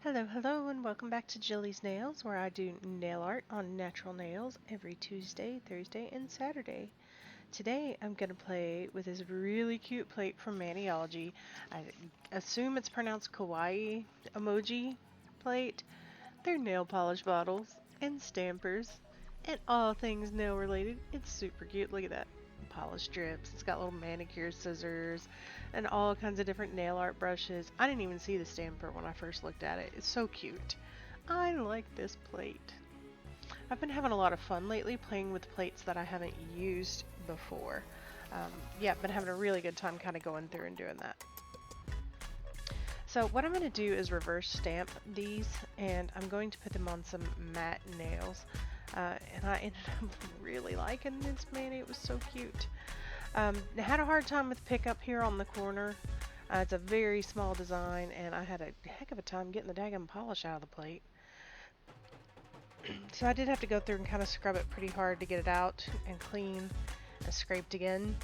Hello, hello, and welcome back to Jillies Nails, where I do nail art on natural nails every Tuesday, Thursday, and Saturday. Today, I'm going to play with this really cute plate from Maniology. I assume it's pronounced kawaii emoji plate. They're nail polish bottles and stampers and all things nail related. It's super cute. Look at that. Polish strips. It's got little manicure scissors and all kinds of different nail art brushes. I didn't even see the stamper when I first looked at it. It's so cute. I like this plate. I've been having a lot of fun lately playing with plates that I haven't used before. Yeah, been having a really good time kind of going through and doing that. So what I'm going to do is reverse stamp these, and I'm going to put them on some matte nails. And I ended up really liking this, man. It was so cute. I had a hard time with pickup here on the corner. It's a very small design, and I had a heck of a time getting the daggum polish out of the plate. So I did have to go through and kind of scrub it pretty hard to get it out and clean and scraped again.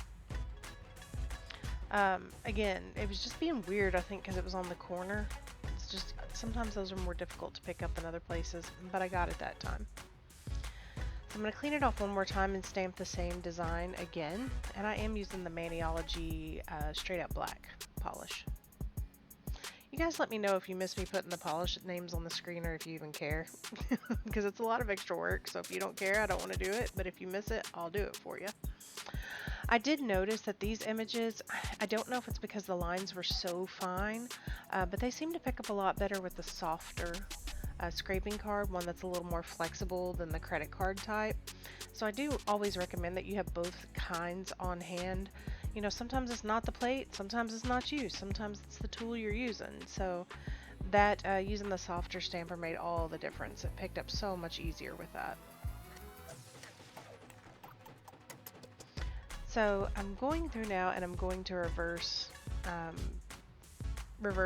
Again, it was just being weird, I think, because it was on the corner. It's just, sometimes those are more difficult to pick up than other places, but I got it that time. So I'm going to clean it off one more time and stamp the same design again, and I am using the Maniology straight up black polish. You guys let me know if you miss me putting the polish names on the screen or if you even care, because it's a lot of extra work, so if you don't care, I don't want to do it, but if you miss it, I'll do it for you. I did notice that these images, I don't know if it's because the lines were so fine, but they seem to pick up a lot better with the softer scraping card, one that's a little more flexible than the credit card type. So I do always recommend that you have both kinds on hand. You know, sometimes it's not the plate, sometimes it's not you, sometimes it's the tool you're using. So that using the softer stamper made all the difference. It picked up so much easier with that. So I'm going through now and I'm going to reverse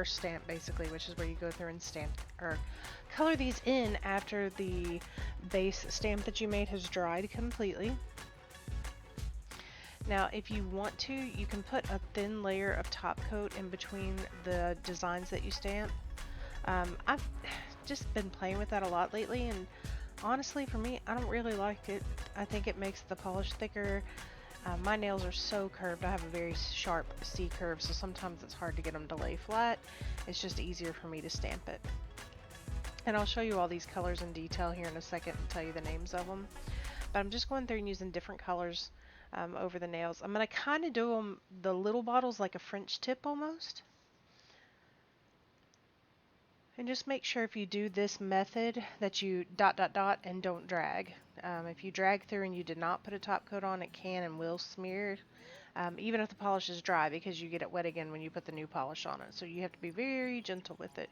stamp basically, which is where you go through and stamp or color these in after the base stamp that you made has dried completely. Now if you want to, you can put a thin layer of top coat in between the designs that you stamp. I've just been playing with that a lot lately, and honestly for me, I don't really like it. I think it makes the polish thicker. My nails are so curved. I have a very sharp C curve, so sometimes it's hard to get them to lay flat. It's just easier for me to stamp it. And I'll show you all these colors in detail here in a second and tell you the names of them. But I'm just going through and using different colors over the nails. I'm going to kind of do them, the little bottles, like a French tip almost. And just make sure if you do this method that you dot dot dot and don't drag. If you drag through and you did not put a top coat on, it can and will smear, even if the polish is dry, because you get it wet again when you put the new polish on it. So you have to be very gentle with it.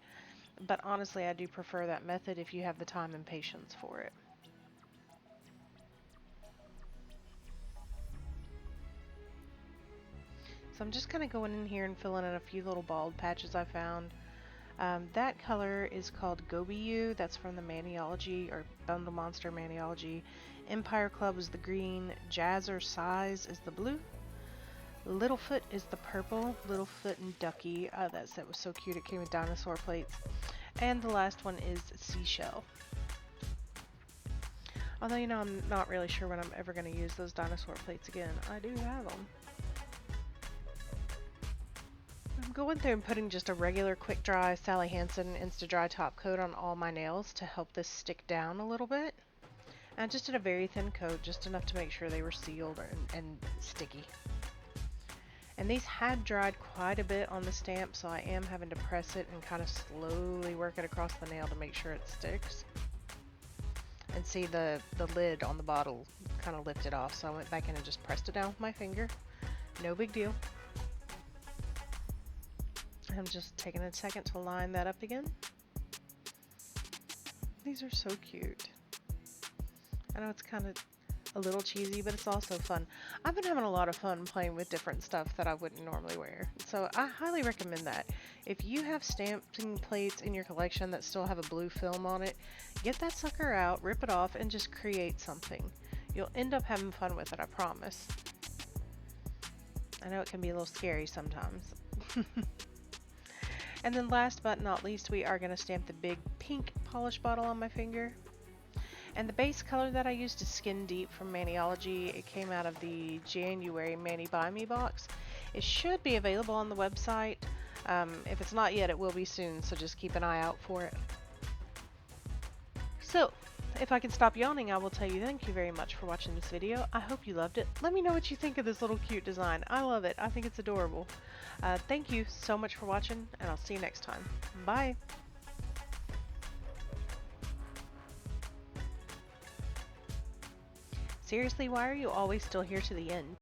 But honestly, I do prefer that method if you have the time and patience for it. So I'm just kind of going in here and filling in a few little bald patches I found. That color is called Gobiu. That's from the Maniology or Bundle Monster Maniology. Empire Club is the green. Jazzercise is the blue. Littlefoot is the purple. Littlefoot and Ducky. That set was so cute. It came with dinosaur plates. And the last one is Seashell. Although, you know, I'm not really sure when I'm ever going to use those dinosaur plates again. I do have them. I'm going through and putting just a regular quick dry Sally Hansen Insta-Dry top coat on all my nails to help this stick down a little bit. And I just did a very thin coat, just enough to make sure they were sealed and sticky. And these had dried quite a bit on the stamp, so I am having to press it and kind of slowly work it across the nail to make sure it sticks. And see the lid on the bottle kind of lifted off, so I went back in and just pressed it down with my finger. No big deal. I'm just taking a second to line that up again. These are so cute. I know it's kind of a little cheesy, but it's also fun. I've been having a lot of fun playing with different stuff that I wouldn't normally wear. So I highly recommend that. If you have stamping plates in your collection that still have a blue film on it, get that sucker out, rip it off, and just create something. You'll end up having fun with it, I promise. I know it can be a little scary sometimes. And then last but not least, we are going to stamp the big pink polish bottle on my finger. And the base color that I used is Skin Deep from Maniology. It came out of the January Mani Buy Me box. It should be available on the website. If it's not yet, it will be soon, so just keep an eye out for it. So, if I can stop yawning, I will tell you thank you very much for watching this video. I hope you loved it. Let me know what you think of this little cute design. I love it. I think it's adorable. Thank you so much for watching, and I'll see you next time. Bye! Seriously, why are you always still here to the end?